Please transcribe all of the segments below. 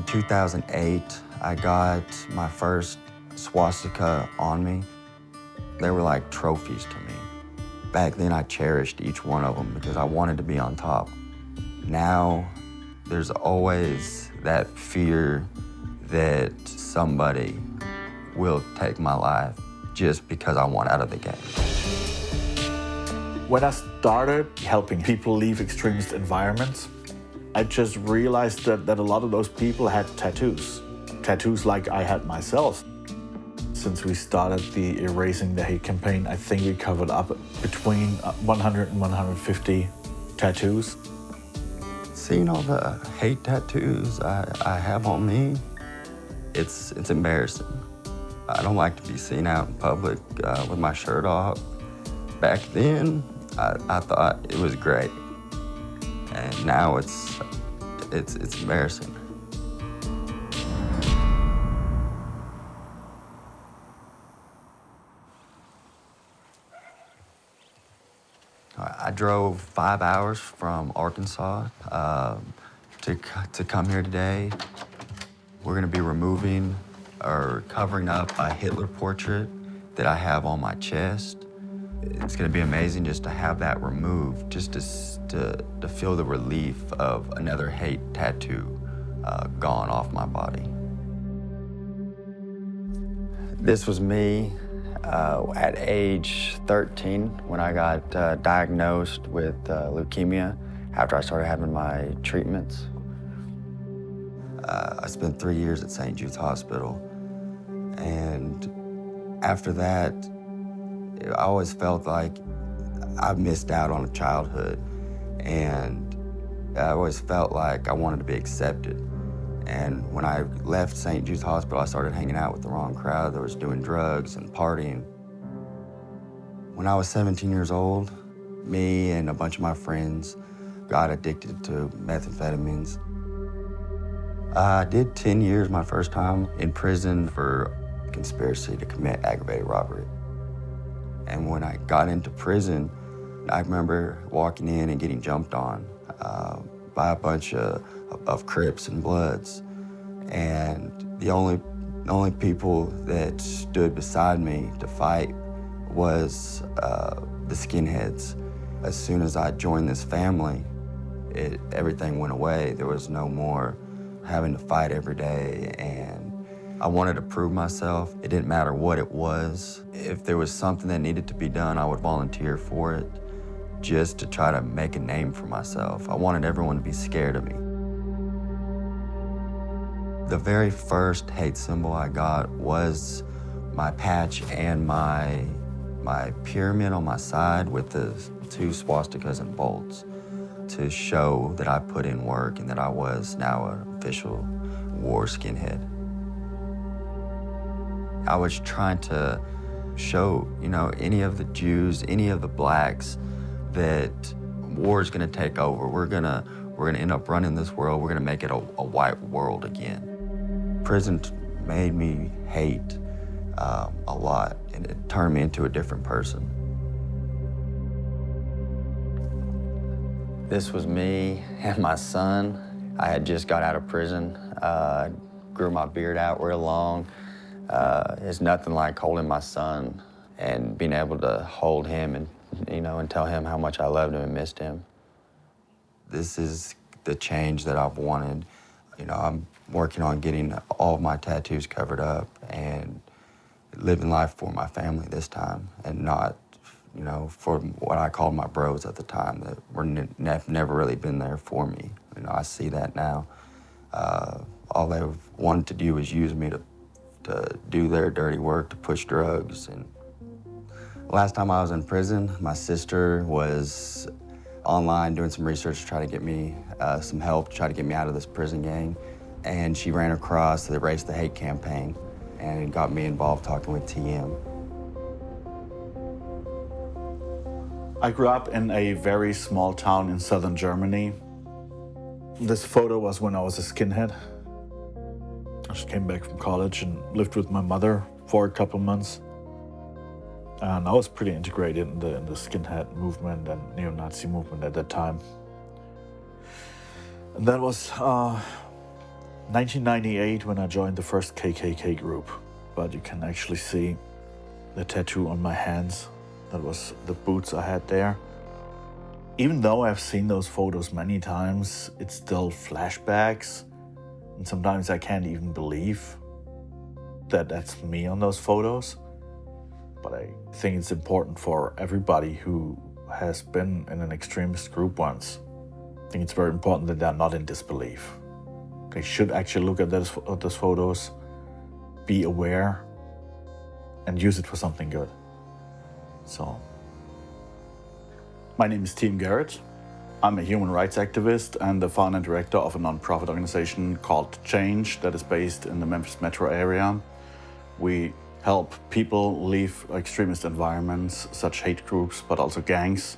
2008, I got my first swastika on me. They were like trophies to me. Back then, I cherished each one of them because I wanted to be on top. Now, there's always that fear that somebody will take my life just because I want out of the game. When I started helping people leave extremist environments, I just realized that a lot of those people had tattoos. Tattoos like I had myself. Since we started the Erasing the Hate campaign, I think we covered up between 100 and 150 tattoos. Seeing all the hate tattoos I have on me, it's embarrassing. I don't like to be seen out in public with my shirt off. Back then, I thought it was great, and now it's embarrassing. I drove 5 hours from Arkansas to come here today. We're going to be removing or covering up a Hitler portrait that I have on my chest. It's going to be amazing just to have that removed, just to feel the relief of another hate tattoo gone off my body. This was me at age 13 when I got diagnosed with leukemia after I started having my treatments. I spent 3 years at St. Jude's Hospital, and after that, I always felt like I missed out on a childhood, and I always felt like I wanted to be accepted. And when I left St. Jude's Hospital, I started hanging out with the wrong crowd that was doing drugs and partying. When I was 17 years old, me and a bunch of my friends got addicted to methamphetamines. I did 10 years my first time in prison for conspiracy to commit aggravated robbery. And when I got into prison, I remember walking in and getting jumped on by a bunch of Crips and Bloods. And the only people that stood beside me to fight was the skinheads. As soon as I joined this family, everything went away. There was no more having to fight every day, and I wanted to prove myself. It didn't matter what it was. If there was something that needed to be done, I would volunteer for it, just to try to make a name for myself. I wanted everyone to be scared of me. The very first hate symbol I got was my patch and my pyramid on my side with the 2 swastikas and bolts to show that I put in work and that I was now an official war skinhead. I was trying to show, any of the Jews, any of the blacks, that war is gonna take over. We're gonna end up running this world. We're gonna make it a white world again. Prison made me hate a lot, and it turned me into a different person. This was me and my son. I had just got out of prison, grew my beard out real long. It's nothing like holding my son and being able to hold him and tell him how much I loved him and missed him. This is the change that I've wanted. I'm working on getting all of my tattoos covered up and living life for my family this time, and not, for what I called my bros at the time that were never really been there for me. I see that now. All they wanted to do was use me to do their dirty work, to push drugs. And last time I was in prison, my sister was online doing some research to try to get me some help, to try to get me out of this prison gang. And she ran across the Erase the Hate campaign and got me involved talking with TM. I grew up in a very small town in southern Germany. This photo was when I was a skinhead. I just came back from college and lived with my mother for a couple months. And I was pretty integrated in the skinhead movement and neo-Nazi movement at that time. And that was 1998 when I joined the first KKK group, but you can actually see the tattoo on my hands. That was the boots I had there. Even though I've seen those photos many times, it's still flashbacks. And sometimes I can't even believe that that's me on those photos. But I think it's important for everybody who has been in an extremist group once. I think it's very important that they're not in disbelief. They should actually look at those photos, be aware, and use it for something good. So, my name is Tim Garrett. I'm a human rights activist and the founder and director of a non-profit organization called Change that is based in the Memphis metro area. We help people leave extremist environments, such hate groups, but also gangs.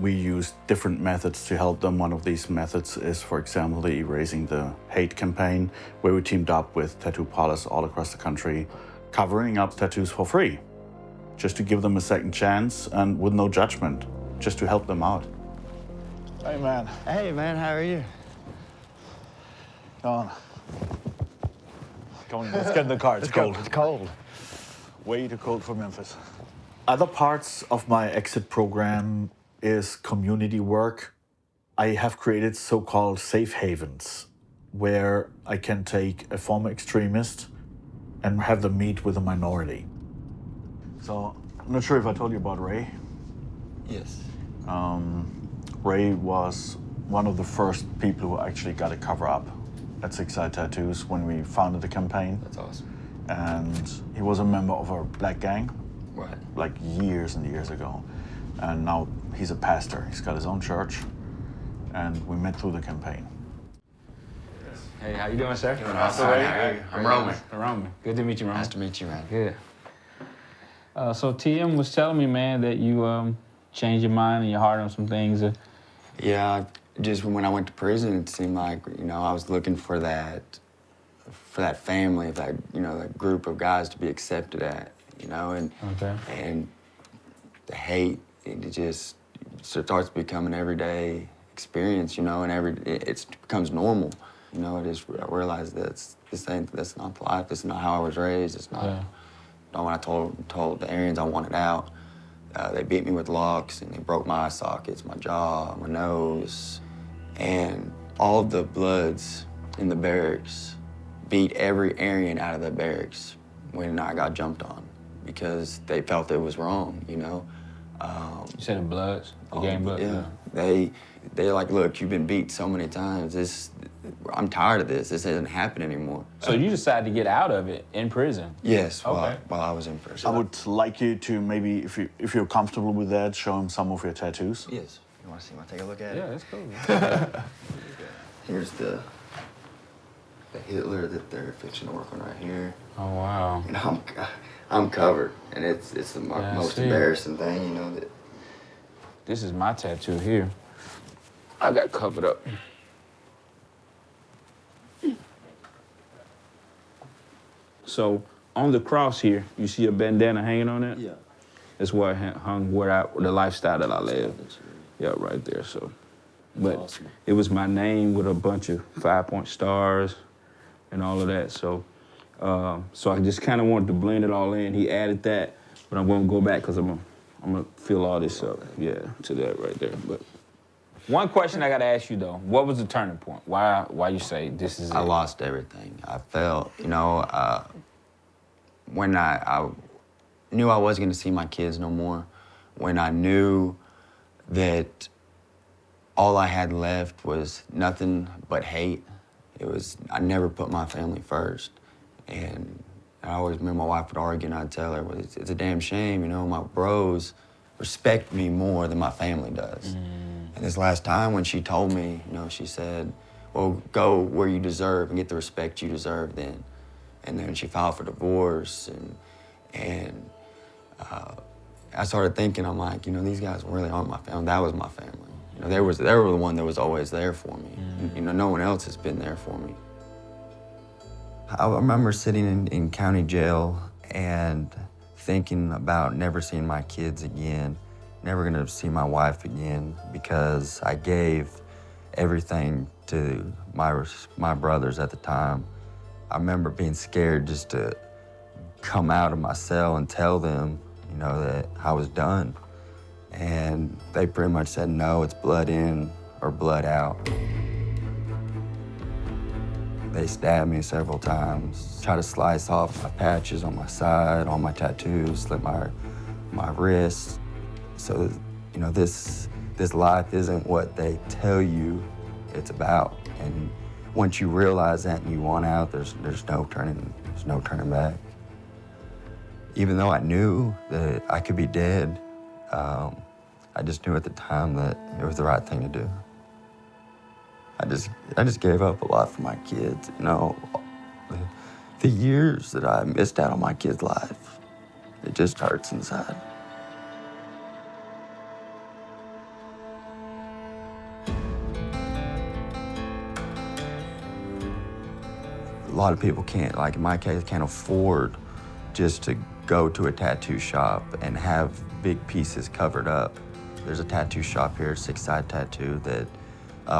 We use different methods to help them. One of these methods is, for example, the Erasing the Hate campaign, where we teamed up with tattoo parlors all across the country, covering up tattoos for free, just to give them a second chance and with no judgment, just to help them out. Hey, man. Hey, man, how are you? Come on. Come on, let's get in the car. It's cold. It's cold. Way too cold for Memphis. Other parts of my exit program is community work. I have created so-called safe havens where I can take a former extremist and have them meet with a minority. So, I'm not sure if I told you about Ray. Yes. Ray was one of the first people who actually got a cover-up at Six Side Tattoos when we founded the campaign. That's awesome. And he was a member of a black gang, Right. like years and years ago. And now he's a pastor. He's got his own church, and we met through the campaign. Hey, how you doing, sir? Doing awesome. How are you? I'm Romey. Romey. Good to meet you, Romey. Nice to meet you, man. Good. So TM was telling me, man, that you changed your mind and your heart on some things. Yeah, just when I went to prison, it seemed like, you know, I was looking for that family, that group of guys to be accepted at, you know, and the hate, it just starts becoming an everyday experience, you know, and it becomes normal, you know. I realized that's not the life. This is not how I was raised. It's not. Yeah. When I told the Aryans I wanted out, they beat me with locks and they broke my eye sockets, my jaw, my nose, and all of the Bloods in the barracks beat every Aryan out of the barracks when I got jumped on because they felt it was wrong, you know. You said the Bloods, the gang Bloods? Yeah. They're like, look, you've been beat so many times. I'm tired of this. This doesn't happen anymore. So you decided to get out of it in prison? Yes, Okay. while I was in prison. I would like you to maybe, if you're comfortable with that, show him some of your tattoos. Yes. You want to see? Want to take a look at Yeah, it? that's cool. Here's the Hitler that they're fixing to work on right here. Oh, wow. And I'm covered, and it's the most embarrassing thing, you know. That This is my tattoo here. I got covered up. So on the cross here, you see a bandana hanging on it? Yeah. That's where I hung the lifestyle that I live. Yeah, right there. So, but awesome. It was my name with a bunch of 5-point stars and all of that. So, so I just kind of wanted to blend it all in. He added that, but I'm gonna go back because I'm gonna fill all this up. Yeah, to that right there. But one question I gotta ask you though: what was the turning point? Why you say this is it? I lost everything. I felt, you know, when I knew I wasn't going to see my kids no more, when I knew that all I had left was nothing but hate. I never put my family first. And I always remember my wife would argue and I'd tell her, well, it's a damn shame, you know, my bros respect me more than my family does. And this last time when she told me, you know, she said, well, go where you deserve and get the respect you deserve then. And then she filed for divorce, and I started thinking, I'm like, you know, these guys really aren't my family. That was my family. You know, they were the one that was always there for me. You know, no one else has been there for me. I remember sitting in county jail and thinking about never seeing my kids again, never gonna see my wife again, because I gave everything to my brothers at the time. I remember being scared just to come out of my cell and tell them, you know, that I was done. And they pretty much said, no, it's blood in or blood out. They stabbed me several times, tried to slice off my patches on my side, all my tattoos, slit my wrists. So, you know, this life isn't what they tell you it's about. And once you realize that and you want out, there's no turning back. Even though I knew that I could be dead, I just knew at the time that it was the right thing to do. I just gave up a lot for my kids, you know. The years that I missed out on my kid's life, it just hurts inside. A lot of people can't, like in my case, can't afford just to go to a tattoo shop and have big pieces covered up. There's a tattoo shop here, Six Side Tattoo, that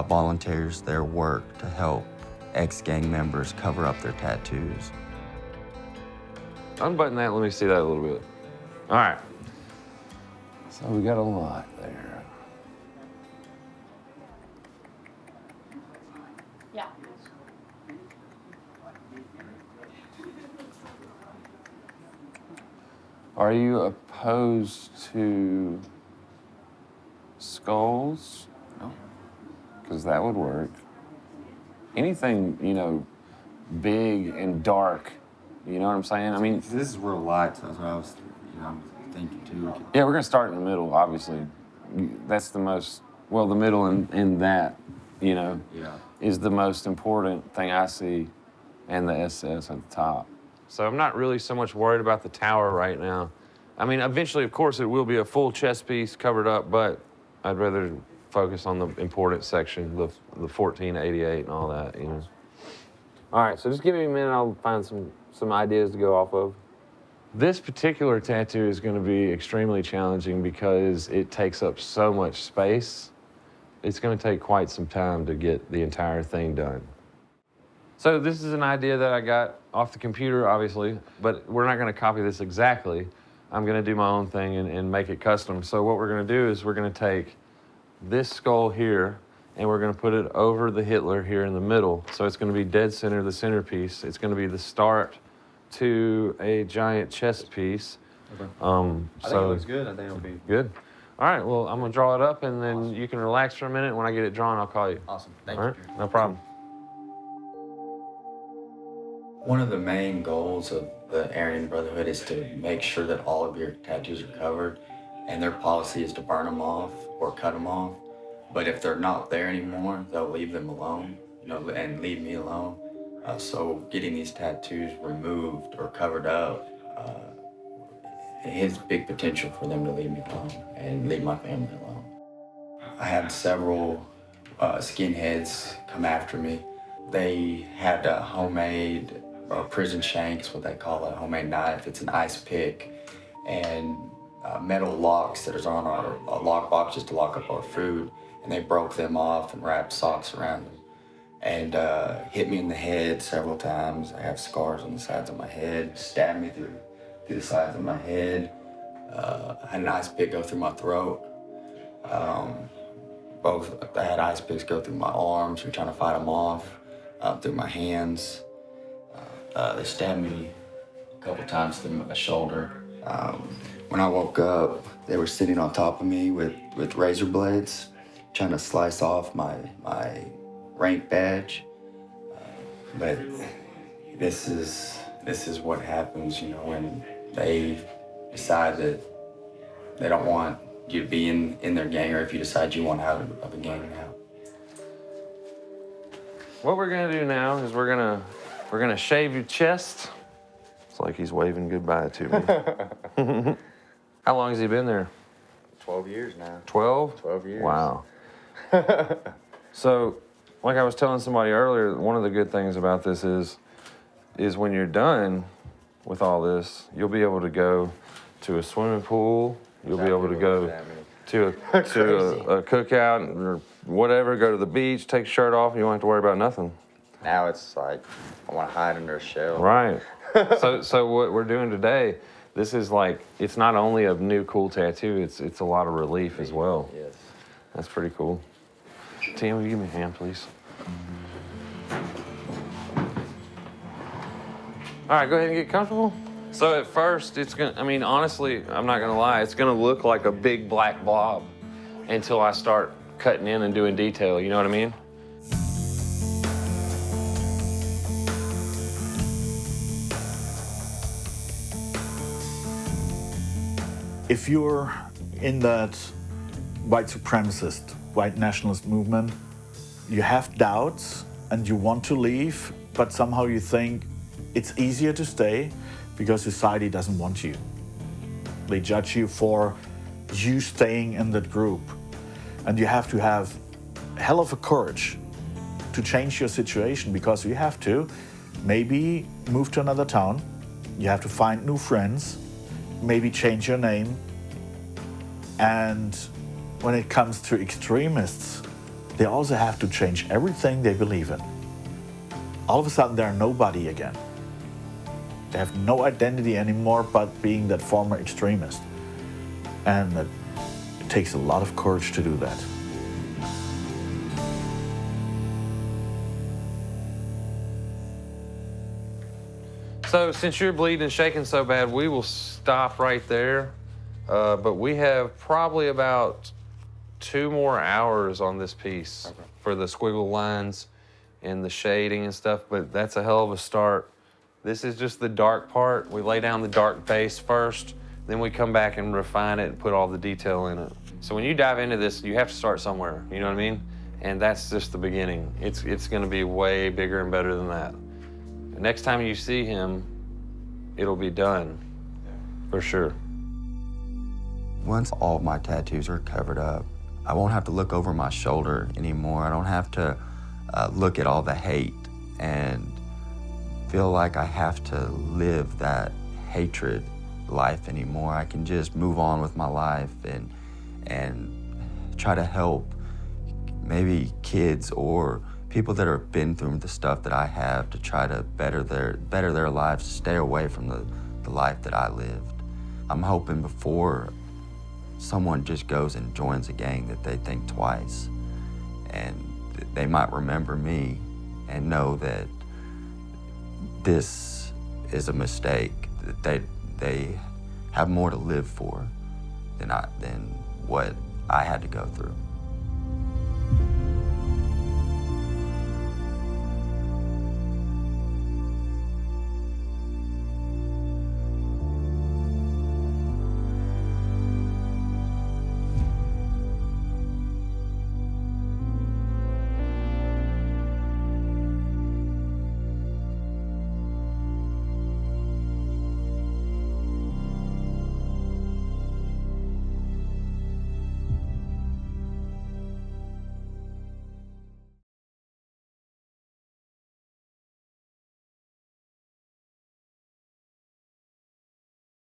volunteers their work to help ex-gang members cover up their tattoos. Unbutton that, let me see that a little bit. All right. So we got a lot there. Yeah. Are you opposed to skulls? No. Because that would work. Anything, you know, big and dark, you know what I'm saying? I mean, This is real light, so that's what I was, thinking too. yeah, we're gonna start in the middle, obviously. That's the most, well, the middle in that, you know, Yeah. is the most important thing I see, and the SS at the top. So I'm not really so much worried about the tower right now. I mean, eventually, of course, it will be a full chest piece covered up, but I'd rather focus on the important section, the 1488 and all that, you know. All right, so just give me a minute, I'll find some ideas to go off of. This particular tattoo is gonna be extremely challenging because it takes up so much space. It's gonna take quite some time to get the entire thing done. So this is an idea that I got off the computer, obviously, but we're not gonna copy this exactly. I'm gonna do my own thing and make it custom. So what we're gonna do is we're gonna take this skull here and we're gonna put it over the Hitler here in the middle. So it's gonna be dead center, the centerpiece. It's gonna be the start to a giant chest piece. Okay. I I think it looks good. I think it'll be good. All right, well, I'm gonna draw it up and then you can relax for a minute. When I get it drawn, I'll call you. awesome. Thank All you. right, no problem. One of the main goals of the Aryan Brotherhood is to make sure that all of your tattoos are covered, and their policy is to burn them off or cut them off. But if they're not there anymore, they'll leave them alone, and leave me alone. So getting these tattoos removed or covered up has big potential for them to leave me alone and leave my family alone. I had several skinheads come after me. They had a homemade prison shanks, what they call a homemade knife. It's an ice pick, and metal locks that is on our lock box just to lock up our food. And they broke them off and wrapped socks around them and hit me in the head several times. I have scars on the sides of my head, stabbed me through the sides of my head. I had an ice pick go through my throat. I had ice picks go through my arms. We're trying to fight them off, through my hands. They stabbed me a couple times through my shoulder. When I woke up, they were sitting on top of me with razor blades, trying to slice off my rank badge. But this is what happens, when they decide that they don't want you to be in their gang, or if you decide you want out of a gang now. What we're gonna do now is we're gonna shave your chest. It's like he's waving goodbye to me. How long has he been there? 12 years now. 12? 12 years. Wow. So, like I was telling somebody earlier, one of the good things about this is when you're done with all this, you'll be able to go to a swimming pool. You'll be able to go to a cookout or whatever, go to the beach, take your shirt off, you don't have to worry about nothing. Now it's like, I want to hide under a shell. Right. So what we're doing today, this is like, it's not only a new cool tattoo, it's a lot of relief as well. Yes. That's pretty cool. Tim, will you give me a hand, please? All right, go ahead and get comfortable. So at first, it's gonna, I mean, honestly, I'm not gonna lie, it's gonna look like a big black blob until I start cutting in and doing detail, you know what I mean? If you're in that white supremacist, white nationalist movement, you have doubts and you want to leave, but somehow you think it's easier to stay because society doesn't want you. They judge you for you staying in that group. And you have to have a hell of a courage to change your situation, because you have to maybe move to another town, you have to find new friends, maybe change your name. And when it comes to extremists, they also have to change everything they believe in. All of a sudden, they're nobody again. They have no identity anymore but being that former extremist. And it takes a lot of courage to do that. So since you're bleeding and shaking so bad, we will stop right there. But we have probably about 2 more hours on this piece for the squiggle lines and the shading and stuff, but that's a hell of a start. This is just the dark part. We lay down the dark base first, then we come back and refine it and put all the detail in it. So when you dive into this, you have to start somewhere, you know what I mean? And that's just the beginning. It's gonna be way bigger and better than that. Next time you see him, it'll be done, for sure. Once all my tattoos are covered up, I won't have to look over my shoulder anymore. I don't have to look at all the hate and feel like I have to live that hatred life anymore. I can just move on with my life and try to help maybe kids or people that have been through the stuff that I have, to try to better their lives, to stay away from the life that I lived. I'm hoping before someone just goes and joins a gang that they think twice, and they might remember me and know that this is a mistake, that they have more to live for than what I had to go through.